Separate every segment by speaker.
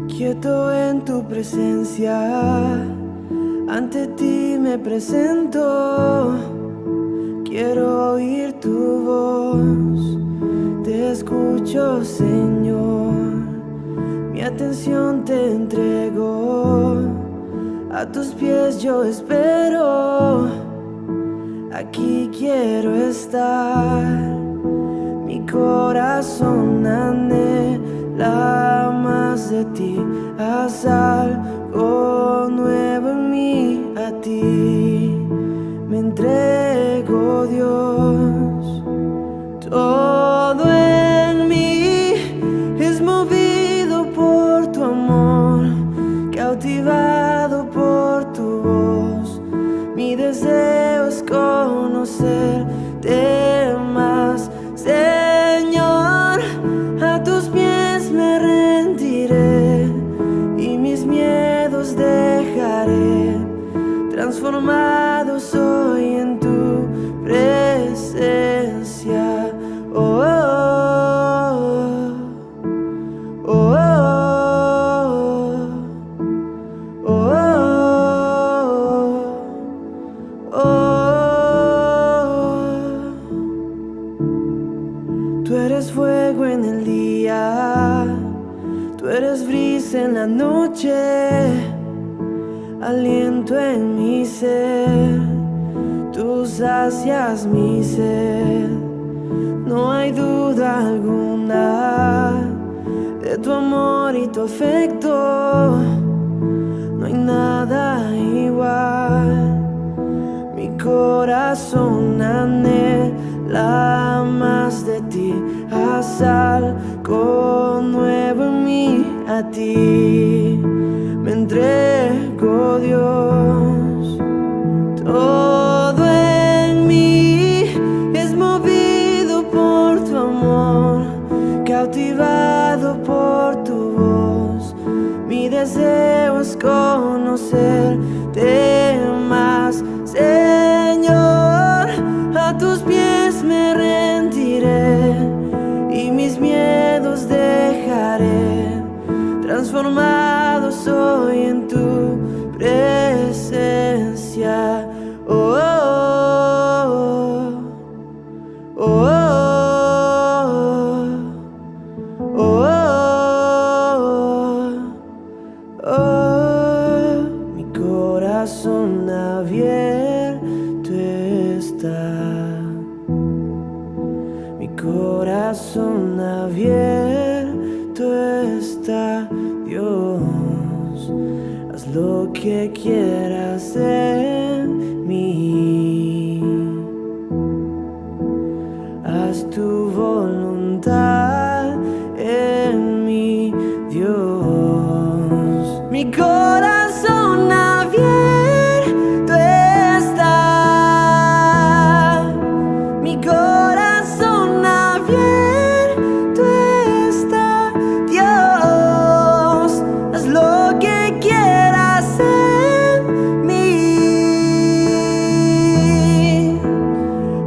Speaker 1: Quieto en tu presencia, ante ti me presento. Quiero oír tu voz, te escucho, Señor. Mi atención te entrego, a tus pies yo espero. Aquí quiero estar, mi corazón anhela más de ti. Haz algo nuevo en mí, a ti me entrego, Dios. Todo en mí es movido por tu amor, cautivado por tu voz. Mi deseo es conocerte más, Señor. A tus pies me rendiré y mis miedos dejaré. Transformado soy en tu presencia. Oh, oh, oh, oh, oh, oh. Tú eres fuego en el día, tú eres brisa en la noche, aliento en mi ser, tú sacias mi sed. No hay duda alguna de tu amor y tu afecto, no hay nada igual. Mi corazón anhela más de ti. Haz algo nuevo en mí, a ti me entrego, Dios. Todo en mí es movido por tu amor, cautivado por tu voz. Mi deseo es conocerte más, Señor. A tus pies me rendiré y mis miedos dejaré. Transformado soy en tu presencia. Oh, oh, oh, oh, oh, oh. Mi corazón abierto está, mi corazón abierto está, Dios. Haz lo que quieras en mí, haz tu voluntad en mí, Dios. Mi corazón abierto está, mi corazón abierto está, Dios. Haz lo que quieras en mí,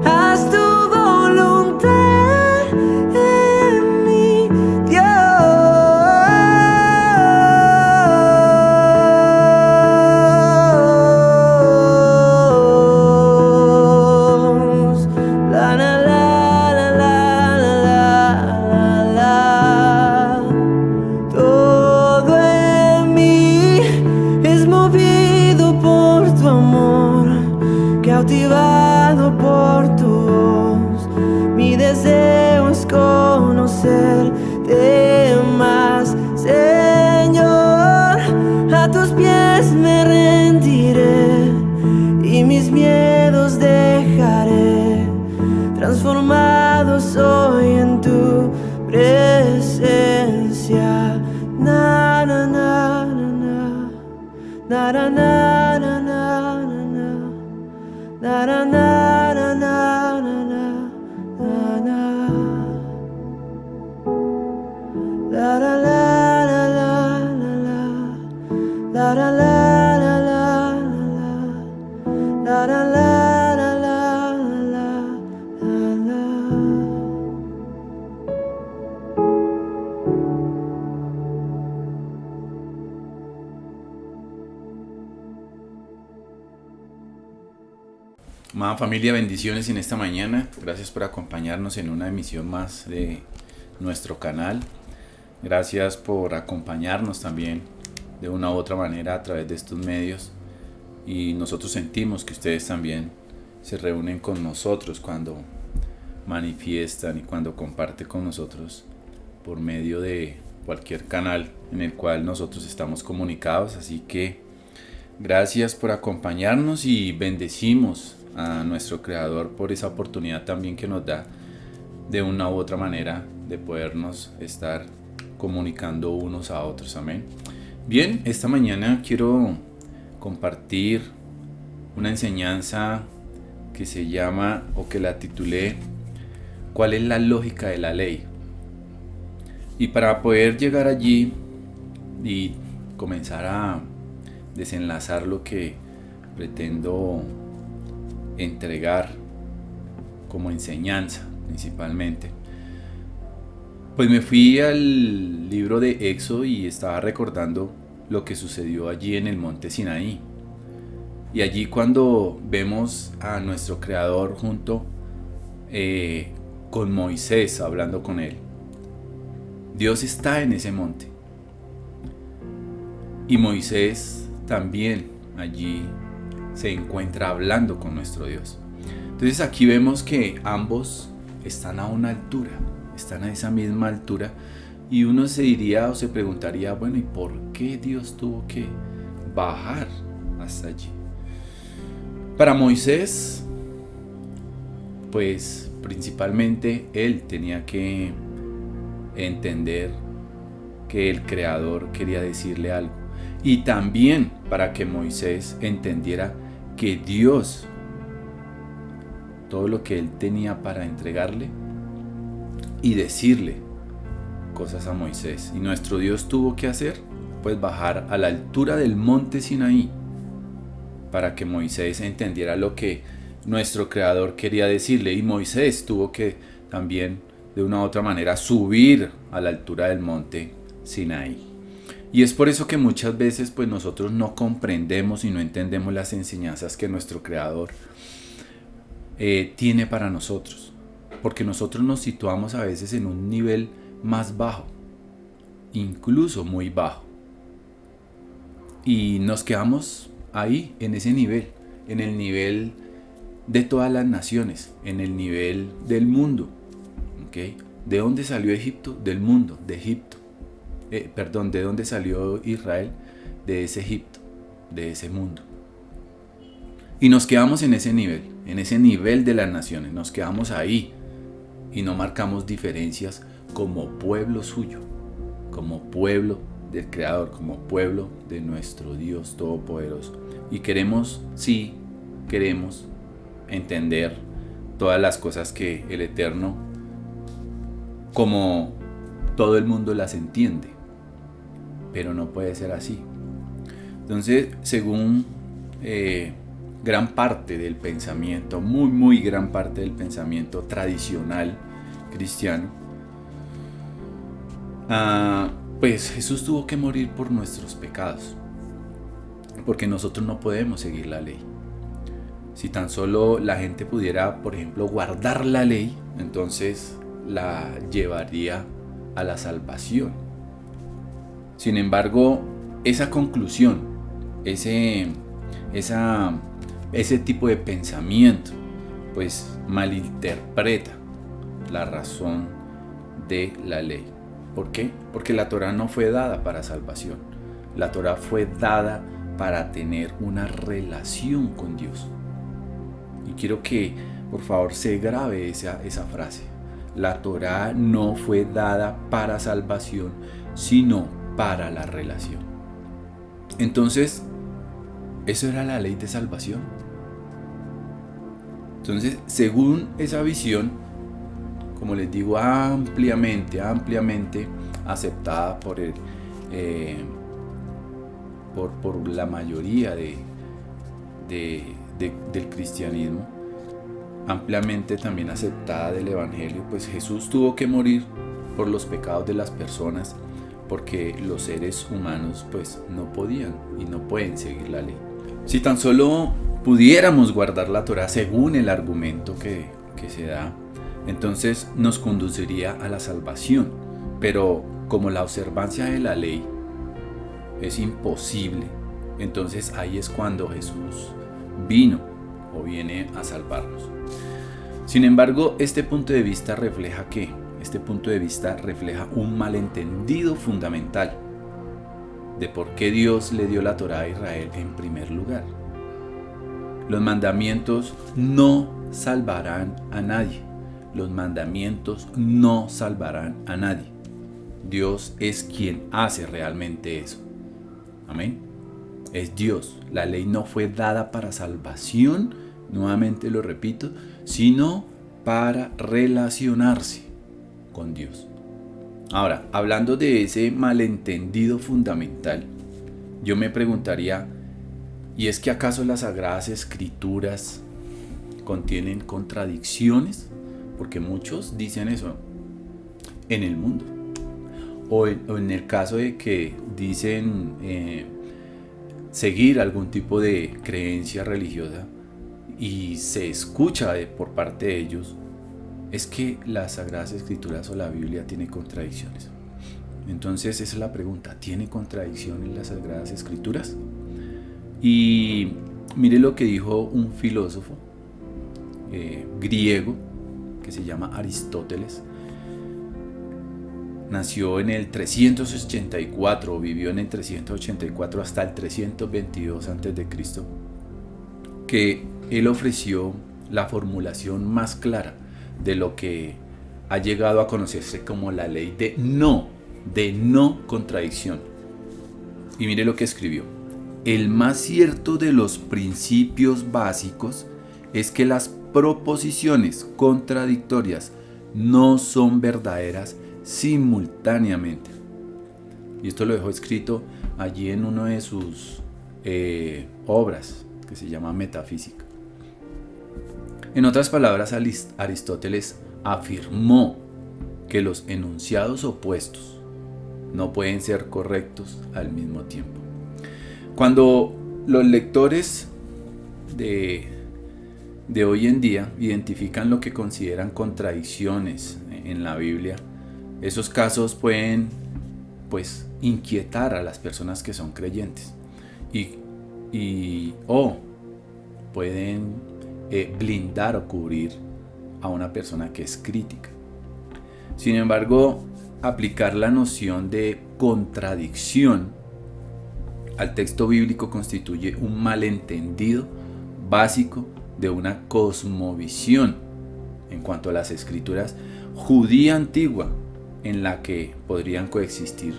Speaker 1: haz tu voluntad en mí, Dios. La la la la la la la la. Todo en mí es movido por tu amor, cautivado por tu voz. Mi deseo es conocerte más, Señor. A tus pies me rendiré y mis miedos dejaré. Transformado soy en tu presencia. Na na na na na na na na na na na na na na na na na na. La la la la
Speaker 2: Amada familia, bendiciones en esta mañana. Gracias por acompañarnos en una emisión más de nuestro canal. Gracias por acompañarnos también de una u otra manera a través de estos medios. Y nosotros sentimos que ustedes también se reúnen con nosotros cuando manifiestan y cuando comparten con nosotros por medio de cualquier canal en el cual nosotros estamos comunicados. Así que gracias por acompañarnos y bendecimos a nuestro Creador por esa oportunidad también que nos da de una u otra manera de podernos estar comunicando unos a otros. Amén. Bien, esta mañana quiero compartir una enseñanza que se llama, o que la titulé, ¿cuál es la lógica de la ley? Y para poder llegar allí y comenzar a desenlazar lo que pretendo entregar como enseñanza principalmente, pues me fui al libro de Éxodo y estaba recordando lo que sucedió allí en el monte Sinaí. Y allí cuando vemos a nuestro Creador junto con Moisés, hablando con él, Dios está en ese monte y Moisés también allí se encuentra hablando con nuestro Dios. Entonces aquí vemos que ambos están a una altura, están a esa misma altura, y uno se diría o se preguntaría, bueno, ¿y por qué Dios tuvo que bajar hasta allí? Para Moisés, pues principalmente él tenía que entender que el Creador quería decirle algo, y también para que Moisés entendiera que Dios, todo lo que él tenía para entregarle y decirle cosas a Moisés, y nuestro Dios tuvo que hacer, pues bajar a la altura del monte Sinaí para que Moisés entendiera lo que nuestro Creador quería decirle, y Moisés tuvo que también de una u otra manera subir a la altura del monte Sinaí. Y es por eso que muchas veces pues nosotros no comprendemos y no entendemos las enseñanzas que nuestro Creador tiene para nosotros, porque nosotros nos situamos a veces en un nivel más bajo, incluso muy bajo, y nos quedamos ahí en ese nivel, en el nivel de todas las naciones, en el nivel del mundo. ¿Okay? ¿De dónde salió Egipto? Del mundo, de Egipto. ¿De dónde salió Israel? De ese Egipto, de ese mundo. Y nos quedamos en ese nivel de las naciones, nos quedamos ahí y no marcamos diferencias como pueblo suyo, como pueblo del Creador, como pueblo de nuestro Dios Todopoderoso. Y queremos entender todas las cosas que el Eterno, como todo el mundo las entiende, pero no puede ser así. Entonces, según gran parte del pensamiento, muy gran parte del pensamiento tradicional cristiano, pues Jesús tuvo que morir por nuestros pecados, porque nosotros no podemos seguir la ley. Si tan solo la gente pudiera, por ejemplo, guardar la ley, entonces la llevaría a la salvación. Sin embargo, esa conclusión, ese tipo de pensamiento, pues malinterpreta la razón de la ley. ¿Por qué? Porque la Torá no fue dada para salvación. La Torá fue dada para tener una relación con Dios. Y quiero que por favor se grabe esa frase. La Torá no fue dada para salvación, sino para la relación. Entonces, ¿eso era la ley de salvación? Entonces, según esa visión, como les digo, ampliamente aceptada por la mayoría del cristianismo, ampliamente también aceptada del evangelio, pues Jesús tuvo que morir por los pecados de las personas, porque los seres humanos pues no podían y no pueden seguir la ley. Si tan solo pudiéramos guardar la Torá según el argumento que se da, entonces nos conduciría a la salvación. Pero como la observancia de la ley es imposible, entonces ahí es cuando Jesús vino o viene a salvarnos. Sin embargo, este punto de vista refleja ¿qué? Este punto de vista refleja un malentendido fundamental de por qué Dios le dio la Torá a Israel en primer lugar. Los mandamientos no salvarán a nadie. Los mandamientos no salvarán a nadie. Dios es quien hace realmente eso. Amén. Es Dios. La ley no fue dada para salvación, nuevamente lo repito, sino para relacionarse con Dios. Ahora, hablando de ese malentendido fundamental, yo me preguntaría, ¿y es que acaso las Sagradas Escrituras contienen contradicciones? Porque muchos dicen eso en el mundo. O en el caso de que dicen seguir algún tipo de creencia religiosa y se escucha por parte de ellos, es que las Sagradas Escrituras o la Biblia tiene contradicciones. Entonces esa es la pregunta, ¿tiene contradicciones las Sagradas Escrituras? Y mire lo que dijo un filósofo griego que se llama Aristóteles. Nació en el 384, vivió en el 384 hasta el 322 a.C., que él ofreció la formulación más clara de lo que ha llegado a conocerse como la ley de no contradicción. Y mire lo que escribió. El más cierto de los principios básicos es que las proposiciones contradictorias no son verdaderas simultáneamente. Y esto lo dejó escrito allí en una de sus obras que se llama Metafísica. En otras palabras, Aristóteles afirmó que los enunciados opuestos no pueden ser correctos al mismo tiempo. Cuando los lectores de hoy en día identifican lo que consideran contradicciones en la Biblia, esos casos pueden inquietar a las personas que son creyentes o pueden blindar o cubrir a una persona que es crítica. Sin embargo, aplicar la noción de contradicción al texto bíblico constituye un malentendido básico de una cosmovisión en cuanto a las escrituras judía antigua, en la que podrían coexistir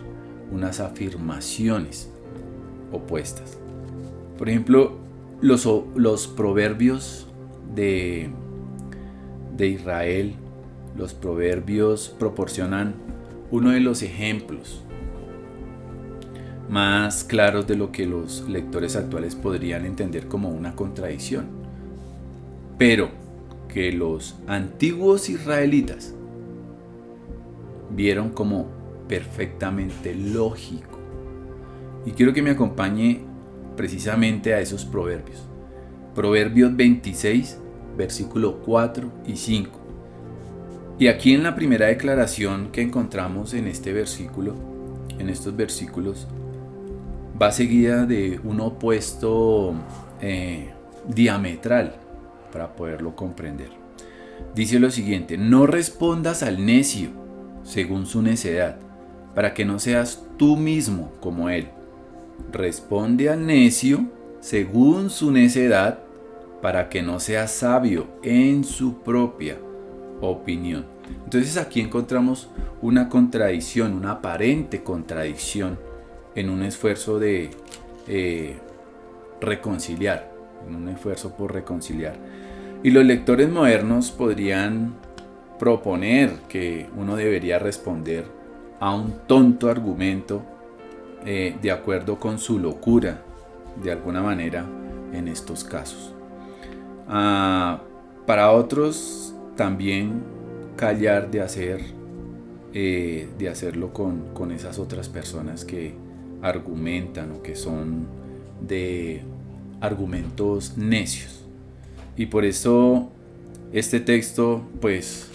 Speaker 2: unas afirmaciones opuestas. Por ejemplo, los proverbios de Israel, los proverbios proporcionan uno de los ejemplos más claros de lo que los lectores actuales podrían entender como una contradicción, pero que los antiguos israelitas vieron como perfectamente lógico. Y quiero que me acompañe precisamente a esos proverbios. Proverbios 26, versículo 4 y 5. Y aquí en la primera declaración que encontramos en este versículo, en estos versículos, va seguida de un opuesto diametral para poderlo comprender. Dice lo siguiente: no respondas al necio según su necedad, para que no seas tú mismo como él. Responde al necio según su necedad, para que no seas sabio en su propia opinión. Entonces aquí encontramos una contradicción, una aparente contradicción en un esfuerzo de reconciliar, en un esfuerzo por reconciliar. Y los lectores modernos podrían proponer que uno debería responder a un tonto argumento de acuerdo con su locura, de alguna manera, en estos casos. Para otros también callar de hacerlo con esas otras personas que argumentan o que son de argumentos necios. Y por eso este texto pues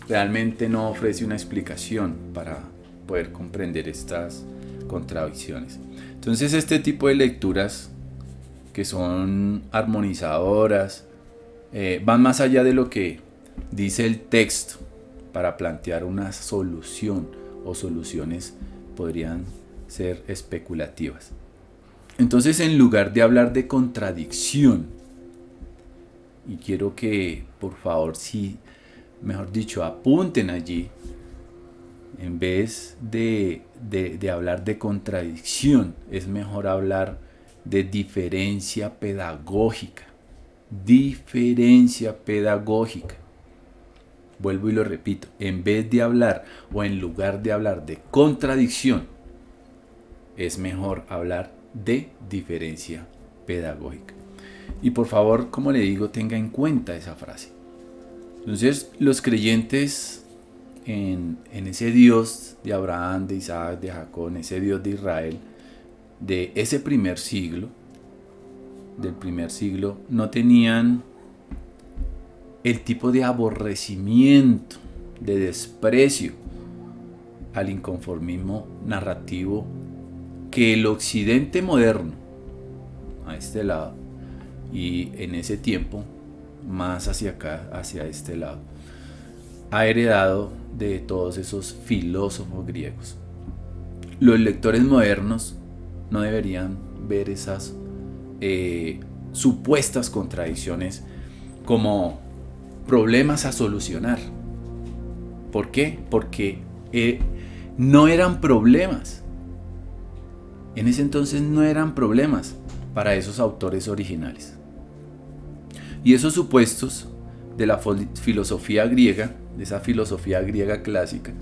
Speaker 2: realmente no ofrece una explicación para poder comprender estas contradicciones. Entonces este tipo de lecturas que son armonizadoras van más allá de lo que dice el texto para plantear una solución, o soluciones podrían ser especulativas. Entonces, en lugar de hablar de contradicción, y quiero que por favor, mejor dicho, apunten allí, en vez de hablar de contradicción, es mejor hablar de diferencia pedagógica. Diferencia pedagógica. Vuelvo y lo repito, en vez de hablar o en lugar de hablar de contradicción, es mejor hablar de diferencia pedagógica. Y por favor, como le digo, tenga en cuenta esa frase. Entonces, los creyentes en ese Dios de Abraham, de Isaac, de Jacob, en ese Dios de Israel, de ese primer siglo, no tenían el tipo de aborrecimiento, de desprecio al inconformismo narrativo que el occidente moderno, a este lado, y en ese tiempo, más hacia acá, hacia este lado, ha heredado de todos esos filósofos griegos. Los lectores modernos no deberían ver esas supuestas contradicciones como problemas a solucionar. ¿Por qué? Porque no eran problemas. En ese entonces no eran problemas para esos autores originales. Y esos supuestos de la filosofía griega, de esa filosofía griega clásica,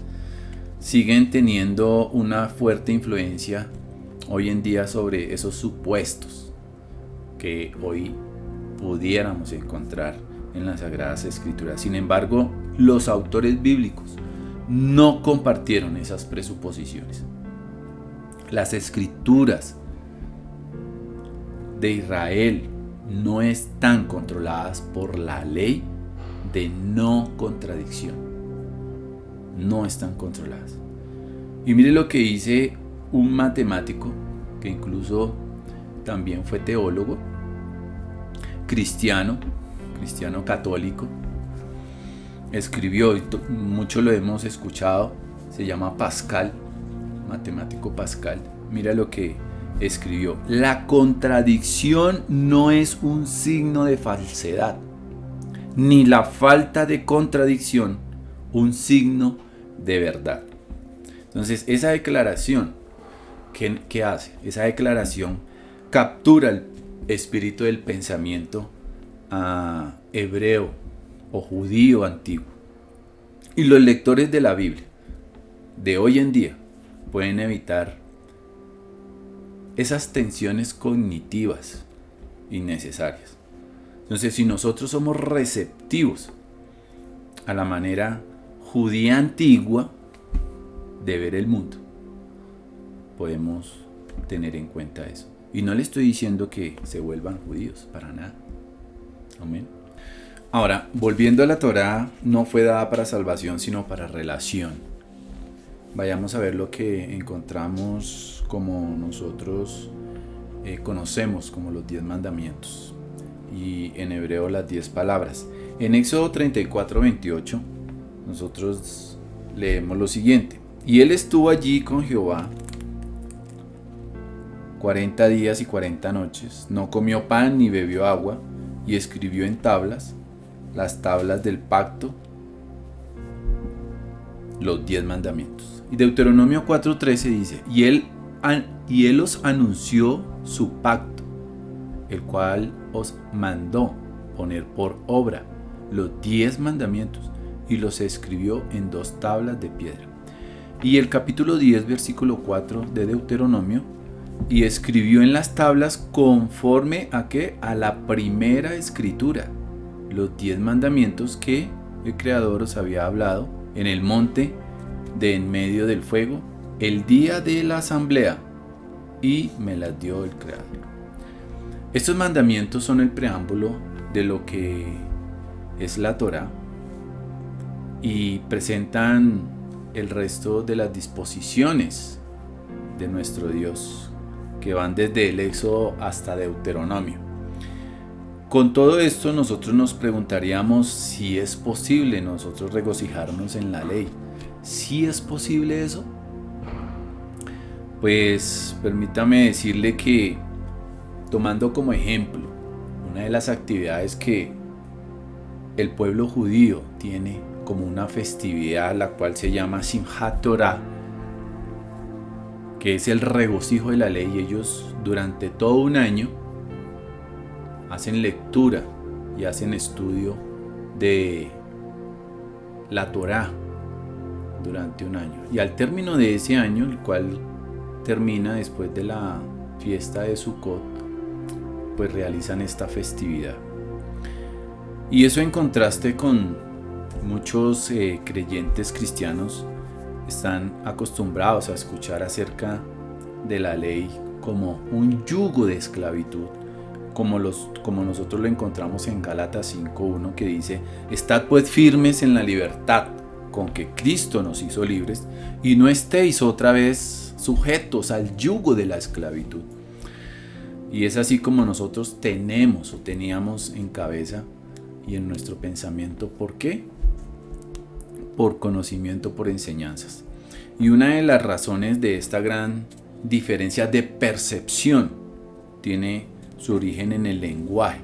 Speaker 2: siguen teniendo una fuerte influencia hoy en día sobre esos supuestos que hoy pudiéramos encontrar en las Sagradas Escrituras. Sin embargo, los autores bíblicos no compartieron esas presuposiciones. Las Escrituras de Israel no están controladas por la ley de no contradicción. No están controladas. Y mire lo que dice un matemático que incluso también fue teólogo, cristiano católico, escribió, y mucho lo hemos escuchado, se llama Pascal, matemático Pascal. Mira lo que escribió: la contradicción no es un signo de falsedad, ni la falta de contradicción un signo de verdad. Entonces, esa declaración, ¿qué hace? Esa declaración captura el espíritu del pensamiento hebreo o judío antiguo. Y los lectores de la Biblia de hoy en día pueden evitar esas tensiones cognitivas innecesarias. Entonces, si nosotros somos receptivos a la manera judía antigua de ver el mundo, podemos tener en cuenta eso. Y no le estoy diciendo que se vuelvan judíos, para nada. Amén. Ahora, volviendo a la Torá, no fue dada para salvación, sino para relación. Vayamos a ver lo que encontramos como nosotros conocemos como los 10 mandamientos. Y en hebreo las 10 palabras. En Éxodo 34:28 nosotros leemos lo siguiente: y él estuvo allí con Jehová 40 días y 40 noches, no comió pan ni bebió agua, y escribió en tablas, las tablas del pacto, los 10 mandamientos. Y Deuteronomio 4:13 dice: y él os anunció su pacto, el cual os mandó poner por obra los 10 mandamientos, y los escribió en 2 tablas de piedra. Y el capítulo 10, versículo 4 de Deuteronomio: y escribió en las tablas conforme a ¿qué? A la primera escritura, los 10 mandamientos que el Creador os había hablado en el monte de en medio del fuego, el día de la asamblea, y me las dio el Creador. Estos mandamientos son el preámbulo de lo que es la Torá y presentan el resto de las disposiciones de nuestro Dios, que van desde el Éxodo hasta Deuteronomio. Con todo esto nosotros nos preguntaríamos si es posible nosotros regocijarnos en la ley. ¿Sí es posible eso? Pues permítame decirle que, tomando como ejemplo una de las actividades que el pueblo judío tiene como una festividad, la cual se llama Simchat Torah, que es el regocijo de la ley, y ellos durante todo un año hacen lectura y hacen estudio de la Torá durante un año. Y al término de ese año, el cual termina después de la fiesta de Sukkot, pues realizan esta festividad. Y eso en contraste con muchos creyentes cristianos están acostumbrados a escuchar acerca de la ley como un yugo de esclavitud, como nosotros lo encontramos en Gálatas 5:1, que dice: estad pues firmes en la libertad con que Cristo nos hizo libres, y no estéis otra vez sujetos al yugo de la esclavitud. Y es así como nosotros tenemos o teníamos en cabeza y en nuestro pensamiento. ¿Por qué? Por conocimiento, por enseñanzas. Y una de las razones de esta gran diferencia de percepción tiene su origen en el lenguaje.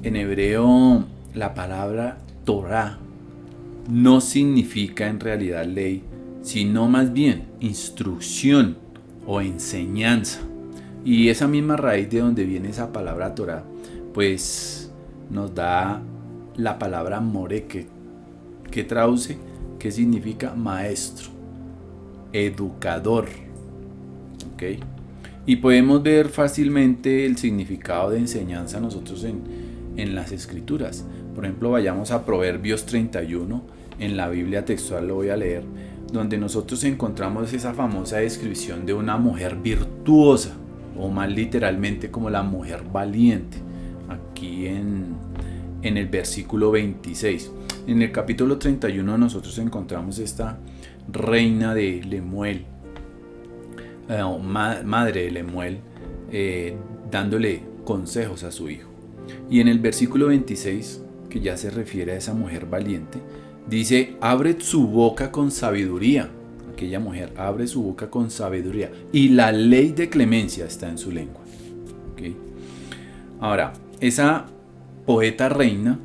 Speaker 2: En hebreo, la palabra Torah no significa en realidad ley, sino más bien instrucción o enseñanza. Y esa misma raíz de donde viene esa palabra Torah, pues nos da la palabra more, que traduce, que significa maestro, educador. ¿Okay? Y podemos ver fácilmente el significado de enseñanza nosotros en las escrituras. Por ejemplo, vayamos a Proverbios 31, en la Biblia textual lo voy a leer, donde nosotros encontramos esa famosa descripción de una mujer virtuosa, o más literalmente como la mujer valiente, aquí en el versículo 26. En el capítulo 31 nosotros encontramos esta reina de Lemuel, madre de Lemuel, dándole consejos a su hijo. Y en el versículo 26, que ya se refiere a esa mujer valiente, dice: abre su boca con sabiduría. Aquella mujer abre su boca con sabiduría, y la ley de clemencia está en su lengua. ¿Okay? Ahora, esa poeta reina,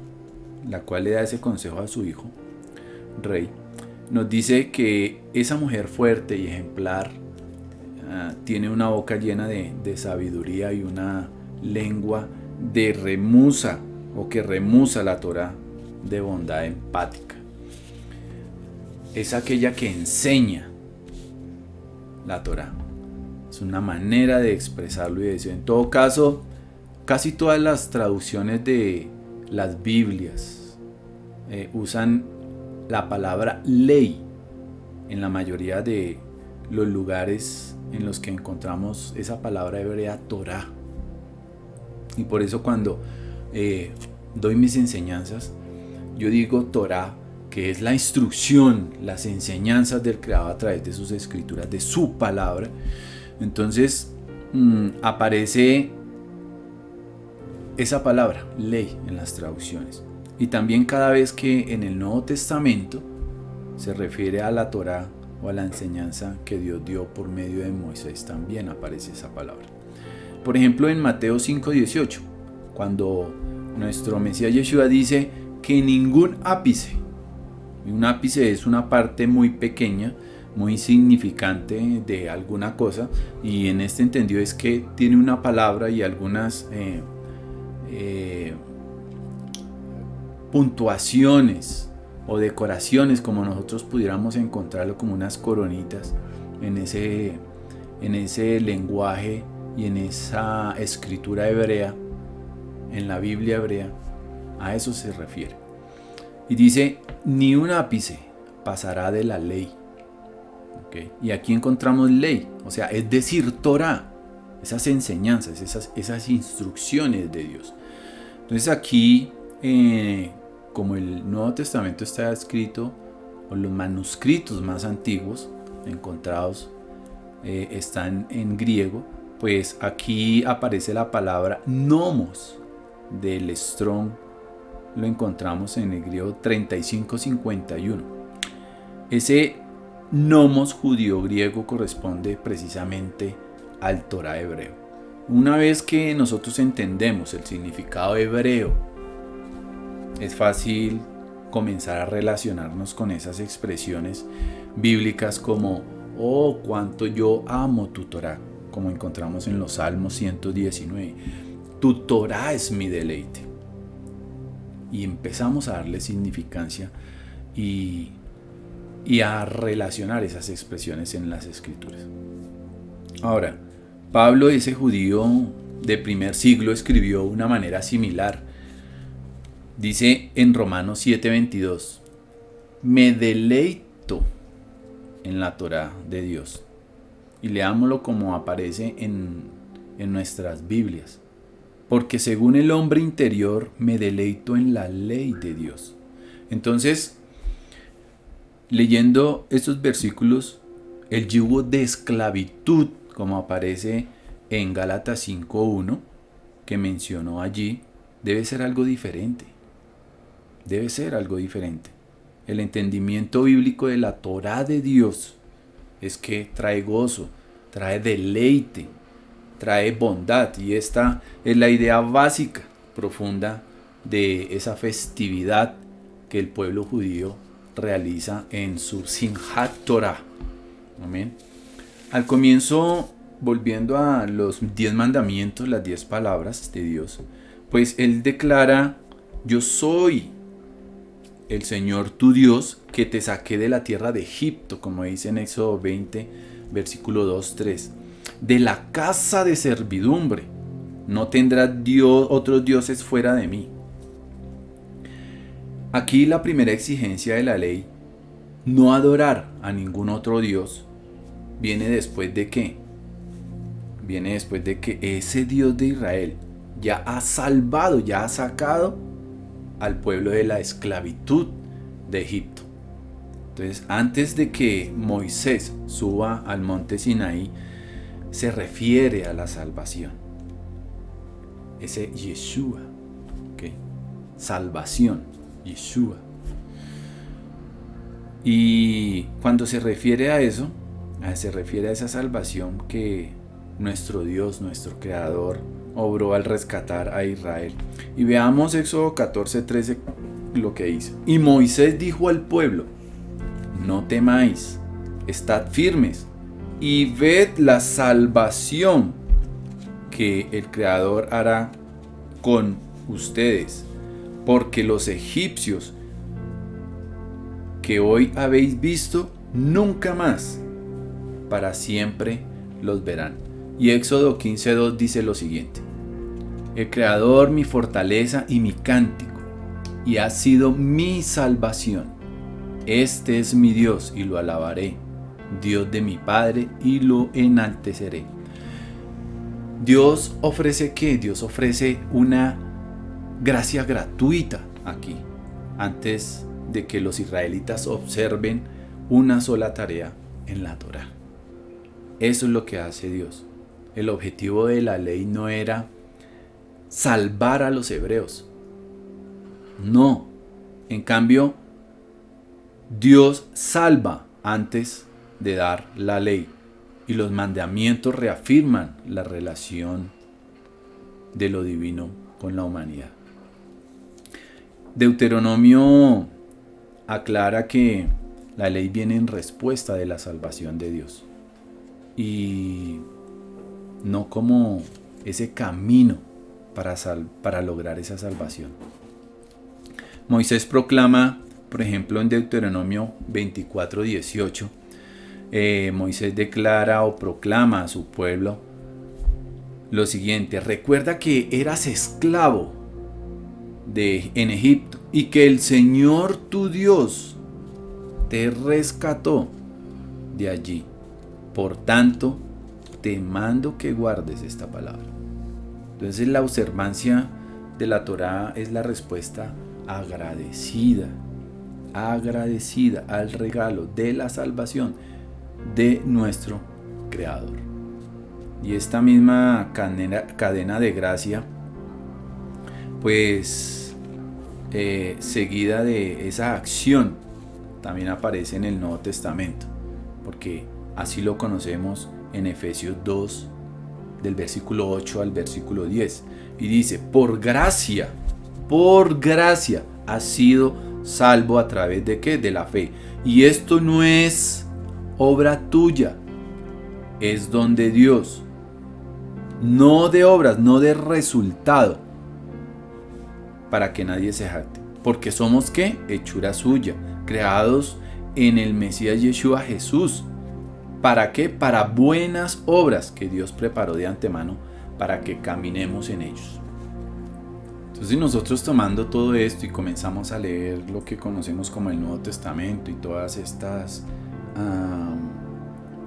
Speaker 2: la cual le da ese consejo a su hijo rey, nos dice que esa mujer fuerte y ejemplar tiene una boca llena de sabiduría y una lengua de remusa, o que remusa la Torá, de bondad empática. Es aquella que enseña la Torá. Es una manera de expresarlo y de decir. En todo caso, casi todas las traducciones de las Biblias usan la palabra ley en la mayoría de los lugares en los que encontramos esa palabra hebrea Torá. Y por eso cuando doy mis enseñanzas, yo digo Torá, que es la instrucción, las enseñanzas del Creador a través de sus escrituras, de su palabra. Entonces aparece esa palabra, ley, en las traducciones. Y también cada vez que en el Nuevo Testamento se refiere a la Torá o a la enseñanza que Dios dio por medio de Moisés, también aparece esa palabra. Por ejemplo, en Mateo 5:18, cuando nuestro Mesías Yeshua dice que ningún ápice, y un ápice es una parte muy pequeña, muy insignificante de alguna cosa, y en este entendido es que tiene una palabra y algunas puntuaciones o decoraciones, como nosotros pudiéramos encontrarlo, como unas coronitas en ese lenguaje y en esa escritura hebrea, en la Biblia hebrea. A eso se refiere. Y dice: ni un ápice pasará de la ley. ¿Okay? Y aquí encontramos ley, o sea, es decir, Torá. esas enseñanzas, esas instrucciones de Dios. Entonces aquí, como el Nuevo Testamento está escrito, o los manuscritos más antiguos encontrados están en griego, pues aquí aparece la palabra nomos del Strong, lo encontramos en el griego 3551. Ese nomos judío griego corresponde precisamente al Torá hebreo. Una vez que nosotros entendemos el significado hebreo, es fácil comenzar a relacionarnos con esas expresiones bíblicas como oh, cuánto yo amo tu Torá, como encontramos en los Salmos 119. Tu Torá es mi deleite. Y empezamos a darle significancia y a relacionar esas expresiones en las Escrituras. Ahora, Pablo, ese judío de primer siglo, escribió de una manera similar. Dice en Romanos 7:22, me deleito en la Torá de Dios. Y leámoslo como aparece en nuestras Biblias. Porque según el hombre interior me deleito en la ley de Dios. Entonces, leyendo estos versículos, el yugo de esclavitud, como aparece en Gálatas 5:1, que mencionó allí, debe ser algo diferente. Debe ser algo diferente. El entendimiento bíblico de la Torá de Dios es que trae gozo, trae deleite, trae bondad, y esta es la idea básica, profunda de esa festividad que el pueblo judío realiza en su Simchat Torah. Amén. Al comienzo, volviendo a los 10 mandamientos, las 10 palabras de Dios, pues Él declara: yo soy el Señor tu Dios que te saqué de la tierra de Egipto, como dice en Éxodo 20, versículo 2-3. De la casa de servidumbre, no tendrás otros dioses fuera de mí. Aquí la primera exigencia de la ley, no adorar a ningún otro Dios, viene después de ¿qué? Viene después de que ese Dios de Israel ya ha salvado, ya ha sacado al pueblo de la esclavitud de Egipto. Entonces, antes de que Moisés suba al monte Sinaí, se refiere a la salvación. Ese Yeshua, ¿okay? Salvación, Yeshua. Y cuando se refiere a eso, se refiere a esa salvación que nuestro Dios, nuestro Creador, obró al rescatar a Israel. Y veamos Éxodo 14:13 lo que dice. Y Moisés dijo al pueblo: no temáis, estad firmes y ved la salvación que el Creador hará con ustedes, porque los egipcios que hoy habéis visto, nunca más, para siempre los verán. Y Éxodo 15:2 dice lo siguiente: el Creador, mi fortaleza y mi cántico, y ha sido mi salvación. Este es mi Dios y lo alabaré, Dios de mi Padre, y lo enalteceré. Dios ofrece ¿qué? Dios ofrece una gracia gratuita aquí, antes de que los israelitas observen una sola tarea en la Torá. Eso es lo que hace Dios. El objetivo de la ley no era salvar a los hebreos. No. En cambio, Dios salva antes de dar la ley. Y los mandamientos reafirman la relación de lo divino con la humanidad. Deuteronomio aclara que la ley viene en respuesta de la salvación de Dios. Y no como ese camino para lograr esa salvación. Moisés proclama, por ejemplo, en Deuteronomio 24:18, Moisés declara o proclama a su pueblo lo siguiente: recuerda que eras esclavo en Egipto y que el Señor tu Dios te rescató de allí. Por tanto, te mando que guardes esta palabra. Entonces la observancia de la Torá es la respuesta agradecida al regalo de la salvación de nuestro Creador. Y esta misma cadena de gracia, pues seguida de esa acción, también aparece en el Nuevo Testamento, porque así lo conocemos en Efesios 2, del versículo 8 al versículo 10, y dice: por gracia has sido salvo a través de ¿qué? De la fe. Y esto no es obra tuya, es don de Dios, no de obras, no de resultado, para que nadie se jacte. Porque somos ¿qué? Hechura suya, creados en el Mesías Yeshua Jesús. ¿Para qué? Para buenas obras que Dios preparó de antemano para que caminemos en ellos. Entonces nosotros, tomando todo esto y comenzamos a leer lo que conocemos como el Nuevo Testamento y todas estas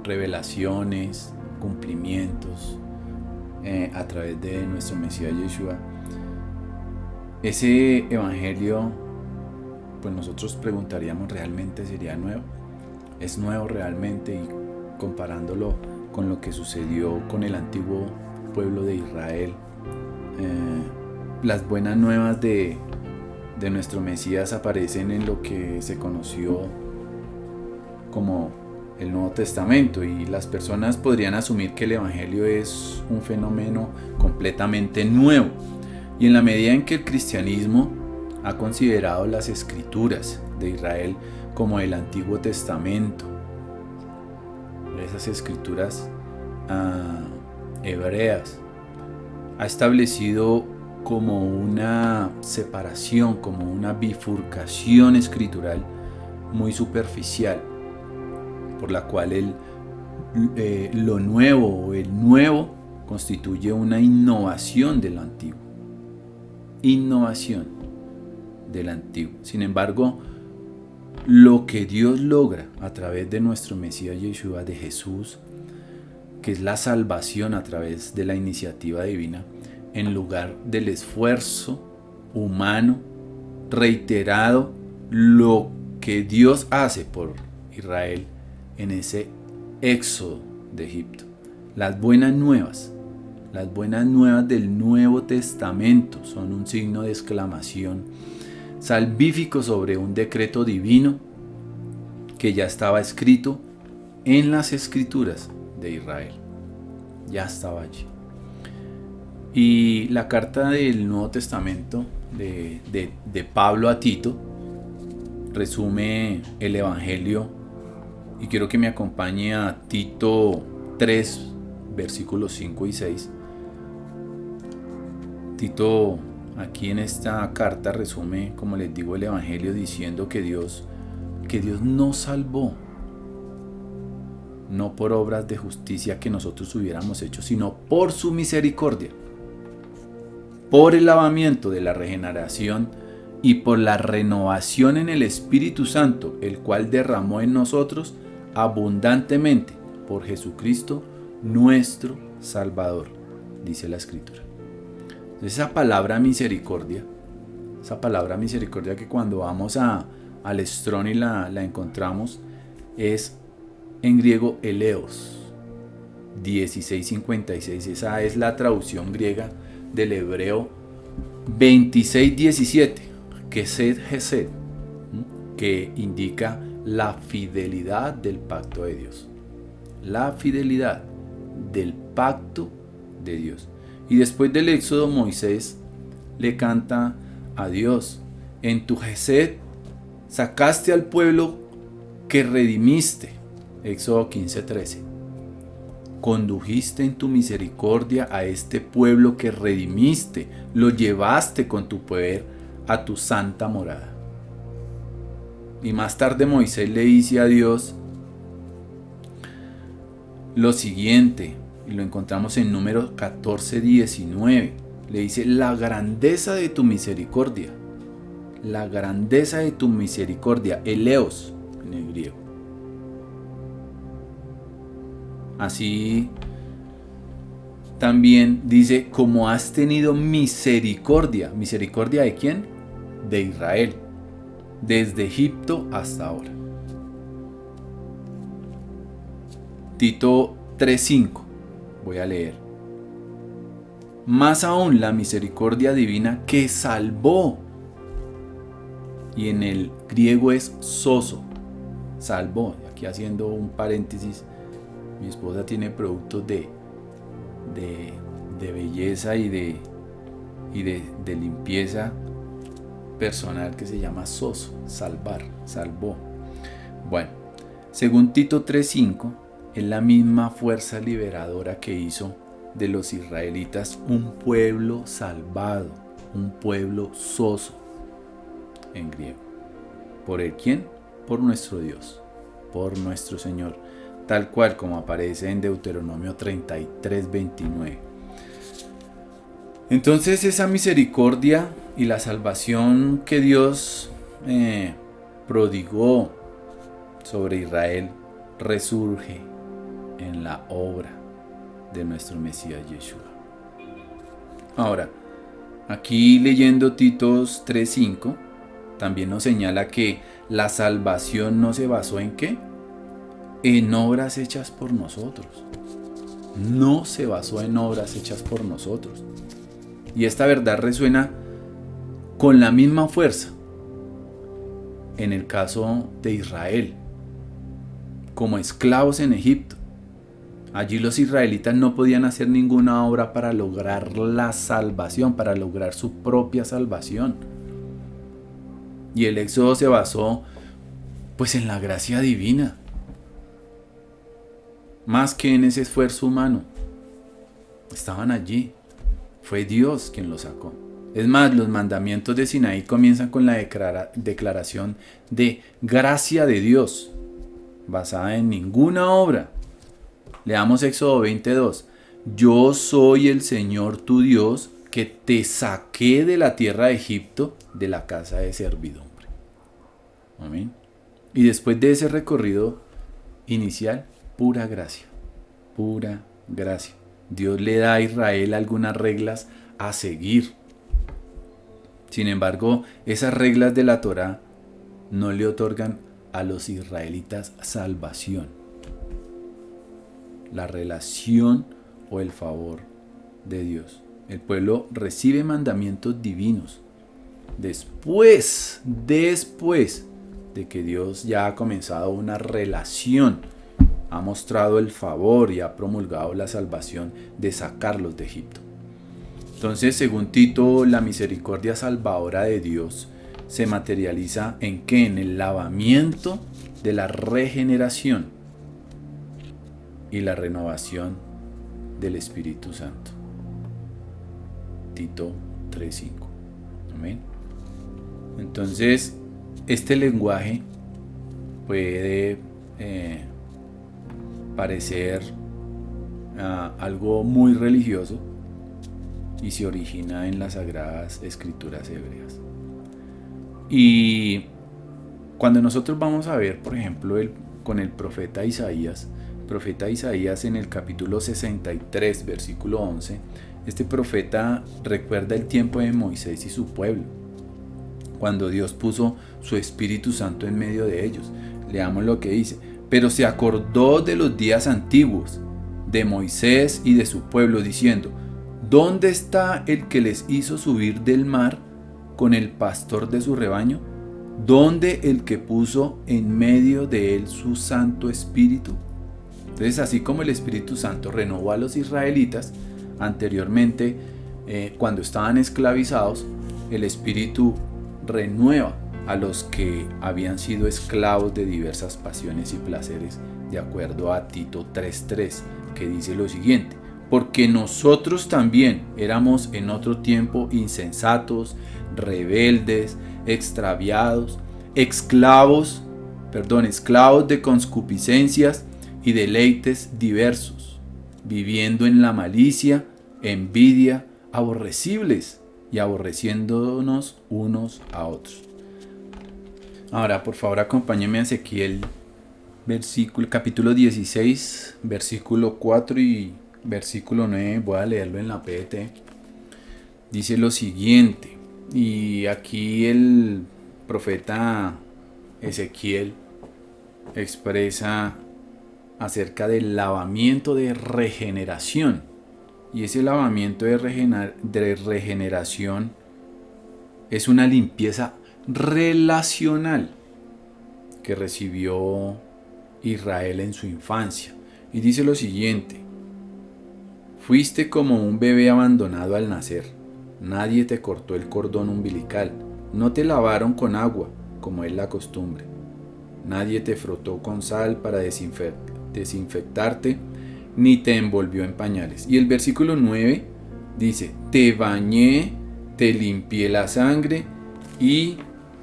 Speaker 2: revelaciones, cumplimientos a través de nuestro Mesías Yeshua, ese evangelio, pues nosotros preguntaríamos, ¿realmente sería nuevo? ¿Es nuevo realmente? Y comparándolo con lo que sucedió con el antiguo pueblo de Israel, las buenas nuevas de nuestro Mesías aparecen en lo que se conoció como el Nuevo Testamento, y las personas podrían asumir que el evangelio es un fenómeno completamente nuevo. Y en la medida en que el cristianismo ha considerado las escrituras de Israel como el Antiguo Testamento, esas escrituras hebreas, ha establecido como una separación, como una bifurcación escritural muy superficial, por la cual lo nuevo o el nuevo constituye una innovación de lo antiguo. Innovación del antiguo. Sin embargo, lo que Dios logra a través de nuestro Mesías Yeshua, de Jesús, que es la salvación a través de la iniciativa divina, en lugar del esfuerzo humano reiterado, lo que Dios hace por Israel en ese éxodo de Egipto. Las buenas nuevas del Nuevo Testamento son un signo de exclamación salvífico sobre un decreto divino que ya estaba escrito en las escrituras de Israel. Ya estaba allí. Y la carta del Nuevo Testamento de Pablo a Tito resume el Evangelio, y quiero que me acompañe a Tito 3, versículos 5 y 6. Tito, aquí en esta carta, resume, como les digo, el Evangelio, diciendo que Dios nos salvó no por obras de justicia que nosotros hubiéramos hecho, sino por su misericordia, por el lavamiento de la regeneración y por la renovación en el Espíritu Santo, el cual derramó en nosotros abundantemente por Jesucristo nuestro Salvador, dice la Escritura. Esa palabra misericordia que cuando vamos al Strong y la encontramos, es en griego eleos 1656. Esa es la traducción griega del hebreo 26:17, Kesed Hesed, que indica la fidelidad del pacto de Dios. La fidelidad del pacto de Dios. Y después del éxodo, Moisés le canta a Dios: en tu Hesed sacaste al pueblo que redimiste. Éxodo 15:13. Condujiste en tu misericordia a este pueblo que redimiste, lo llevaste con tu poder a tu santa morada. Y más tarde Moisés le dice a Dios lo siguiente, y lo encontramos en Números 14:19. Le dice: la grandeza de tu misericordia, eleos en el griego. Así también dice, como has tenido misericordia. ¿Misericordia de quién? De Israel. Desde Egipto hasta ahora. Tito 3:5. Voy a leer. Más aún la misericordia divina que salvó. Y en el griego es soso. Salvó. Aquí haciendo un paréntesis. Mi esposa tiene productos de belleza y de limpieza personal que se llama soso. Salvar. Salvó. Bueno. Según Tito 3:5. Es la misma fuerza liberadora que hizo de los israelitas un pueblo salvado, un pueblo soso en griego. ¿Por el quién? Por nuestro Dios, por nuestro Señor, tal cual como aparece en Deuteronomio 33:29. Entonces esa misericordia y la salvación que Dios prodigó sobre Israel resurge en la obra de nuestro Mesías Yeshua. Ahora, aquí leyendo Titos 3:5, también nos señala que la salvación no se basó en ¿qué? En obras hechas por nosotros. No se basó en obras hechas por nosotros. Y esta verdad resuena con la misma fuerza en el caso de Israel, como esclavos en Egipto. Allí los israelitas no podían hacer ninguna obra para lograr la salvación, para lograr su propia salvación. Y el éxodo se basó pues en la gracia divina, más que en ese esfuerzo humano. Estaban allí, fue Dios quien los sacó. Es más, los mandamientos de Sinaí comienzan con la declaración de gracia de Dios, basada en ninguna obra. Leamos Éxodo 22. Yo soy el Señor tu Dios, que te saqué de la tierra de Egipto, de la casa de servidumbre. Amén. Y después de ese recorrido inicial, pura gracia. Pura gracia. Dios le da a Israel algunas reglas a seguir. Sin embargo, esas reglas de la Torá no le otorgan a los israelitas salvación, la relación o el favor de Dios. El pueblo recibe mandamientos divinos después de que Dios ya ha comenzado una relación, ha mostrado el favor y ha promulgado la salvación de sacarlos de Egipto. Entonces, según Tito, la misericordia salvadora de Dios se materializa ¿en qué? En el lavamiento de la regeneración y la renovación del Espíritu Santo. Tito 3:5. Amén. Entonces, este lenguaje puede parecer algo muy religioso y se origina en las Sagradas Escrituras hebreas. Y cuando nosotros vamos a ver, por ejemplo, con el profeta Isaías en el capítulo 63, versículo 11, este profeta recuerda el tiempo de Moisés y su pueblo, cuando Dios puso su Espíritu Santo en medio de ellos. Leamos lo que dice: pero se acordó de los días antiguos, de Moisés y de su pueblo, diciendo: ¿dónde está el que les hizo subir del mar con el pastor de su rebaño? ¿Dónde el que puso en medio de él su Santo Espíritu? Entonces, así como el Espíritu Santo renovó a los israelitas anteriormente, cuando estaban esclavizados, el Espíritu renueva a los que habían sido esclavos de diversas pasiones y placeres, de acuerdo a Tito 3:3, que dice lo siguiente: porque nosotros también éramos en otro tiempo insensatos, rebeldes, extraviados, esclavos de concupiscencias y deleites diversos, viviendo en la malicia, envidia, aborrecibles y aborreciéndonos unos a otros. Ahora, por favor, acompáñenme a Ezequiel, capítulo 16, versículo 4 y versículo 9, voy a leerlo en la PDT, dice lo siguiente, y aquí el profeta Ezequiel expresa acerca del lavamiento de regeneración, y ese lavamiento de regeneración es una limpieza relacional que recibió Israel en su infancia. Y dice lo siguiente: fuiste como un bebé abandonado al nacer, nadie te cortó el cordón umbilical, no te lavaron con agua, como es la costumbre, nadie te frotó con sal para desinfectarte, ni te envolvió en pañales. Y el versículo 9 dice: te bañé, te limpié la sangre y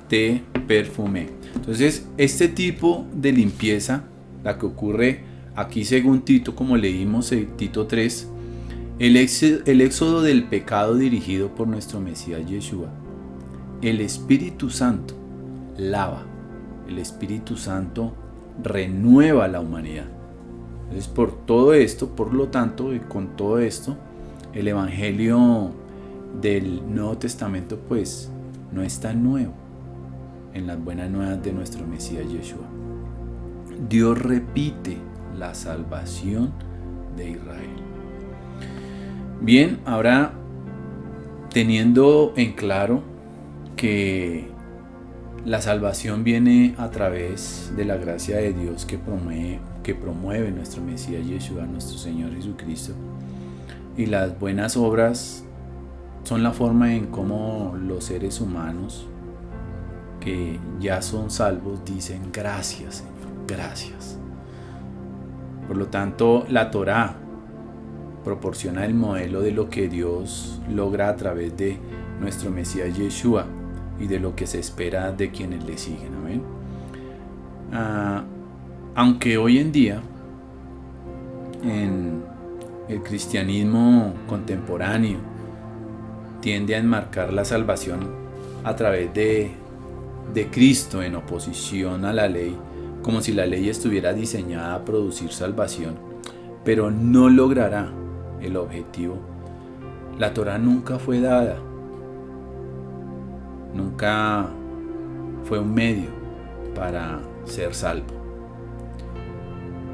Speaker 2: te perfumé. Entonces, este tipo de limpieza, la que ocurre aquí según Tito, como leímos en Tito 3, el éxodo del pecado dirigido por nuestro Mesías Yeshua, el Espíritu Santo lava, el Espíritu Santo renueva la humanidad. Entonces, por todo esto, por lo tanto, y con todo esto, el Evangelio del Nuevo Testamento pues no es tan nuevo en las buenas nuevas de nuestro Mesías Yeshua. Dios repite la salvación de Israel. Bien, ahora teniendo en claro que la salvación viene a través de la gracia de Dios que promueve nuestro Mesías Yeshua, nuestro Señor Jesucristo, y las buenas obras son la forma en cómo los seres humanos que ya son salvos dicen gracias, Señor, gracias. Por lo tanto, la Torá proporciona el modelo de lo que Dios logra a través de nuestro Mesías Yeshua y de lo que se espera de quienes le siguen. Amén. Aunque hoy en día en el cristianismo contemporáneo tiende a enmarcar la salvación a través de Cristo en oposición a la ley, como si la ley estuviera diseñada a producir salvación, pero no logrará el objetivo. La Torá nunca fue dada, nunca fue un medio para ser salvo.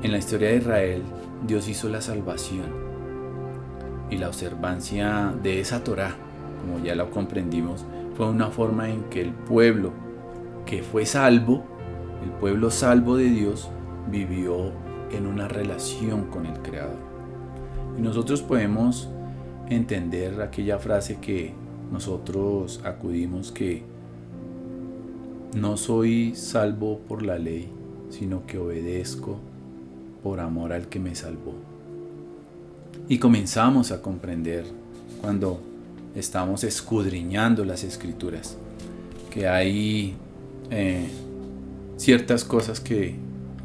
Speaker 2: En la historia de Israel, Dios hizo la salvación y la observancia de esa Torá, como ya lo comprendimos, fue una forma en que el pueblo que fue salvo, el pueblo salvo de Dios, vivió en una relación con el Creador. Y nosotros podemos entender aquella frase que nosotros acudimos, que no soy salvo por la ley, sino que obedezco por amor al que me salvó. Y comenzamos a comprender cuando estamos escudriñando las Escrituras que hay ciertas cosas que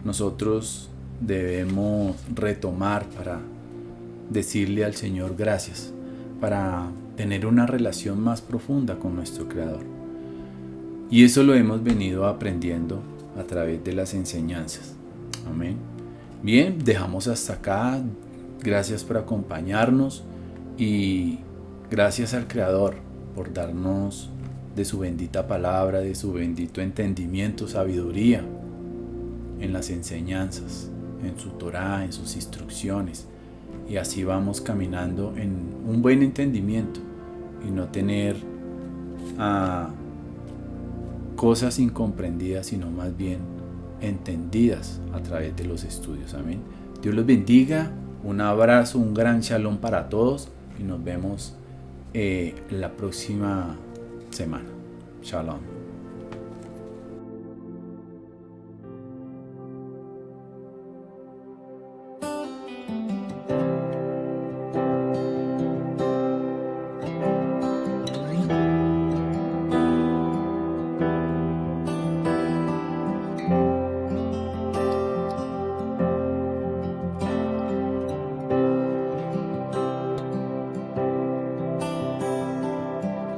Speaker 2: nosotros debemos retomar para decirle al Señor gracias, para tener una relación más profunda con nuestro Creador. Y eso lo hemos venido aprendiendo a través de las enseñanzas. Amén. Bien, dejamos hasta acá. Gracias por acompañarnos y gracias al Creador por darnos de su bendita palabra, de su bendito entendimiento, sabiduría en las enseñanzas, en su Torá, en sus instrucciones. Y así vamos caminando en un buen entendimiento y no tener cosas incomprendidas, sino más bien entendidas a través de los estudios. Amén. Dios los bendiga. Un abrazo, un gran shalom para todos y nos vemos la próxima semana. Shalom.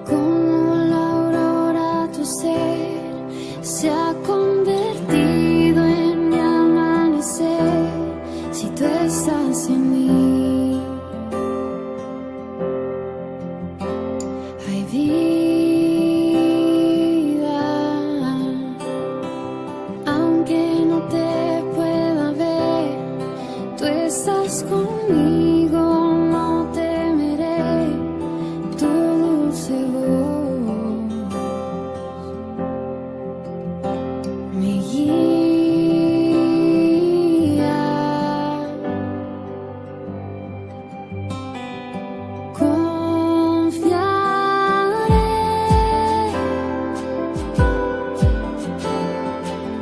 Speaker 3: Como la aurora tu ser se ha convertido en mi amanecer, si tú estás en mí. tú estás conmigo, no temeré tu dulce voz, me guía. Confiaré,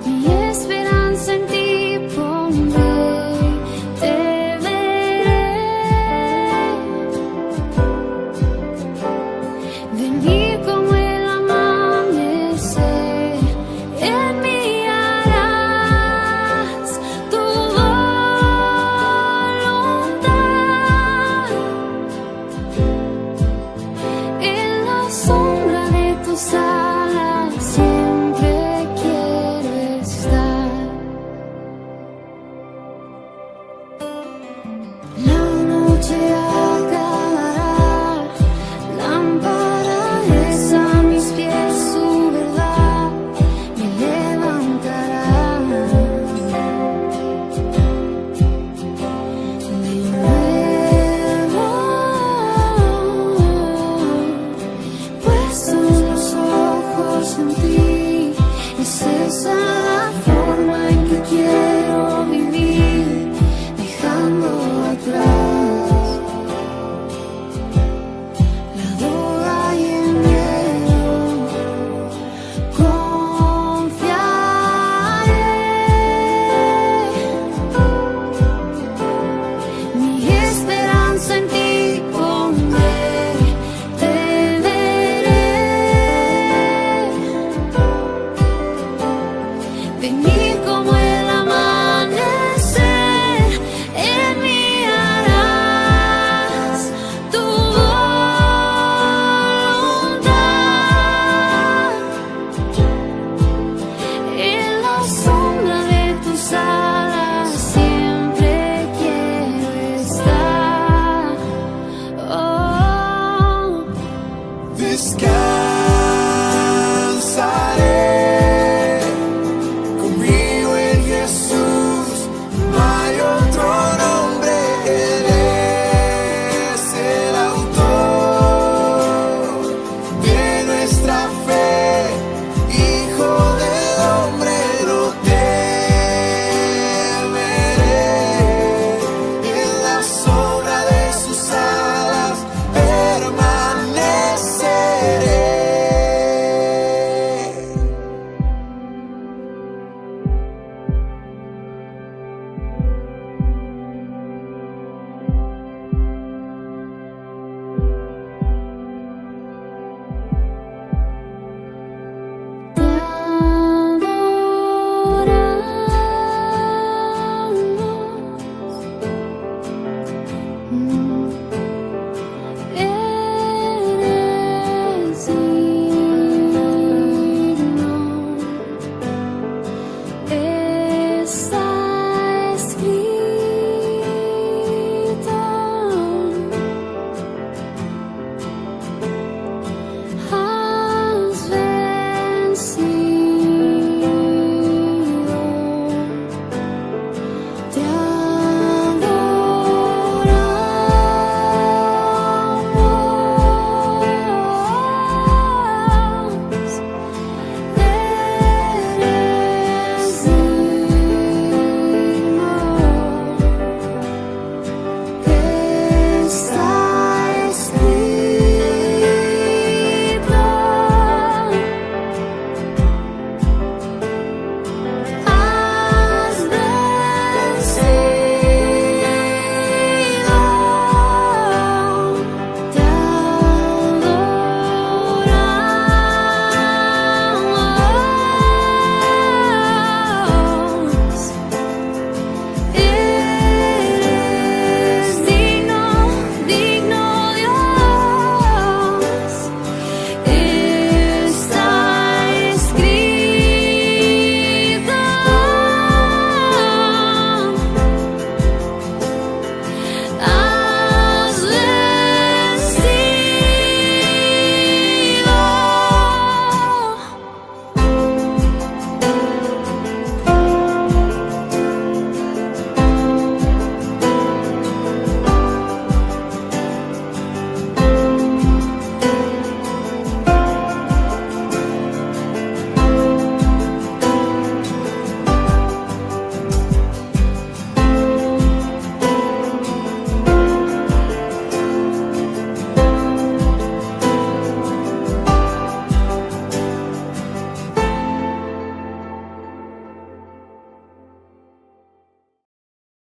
Speaker 3: mi esperanza en ti pondré, te veré venir como el amanecer, en mí harás tu voluntad, en la sombra de tus alas siempre quiero estar. La noche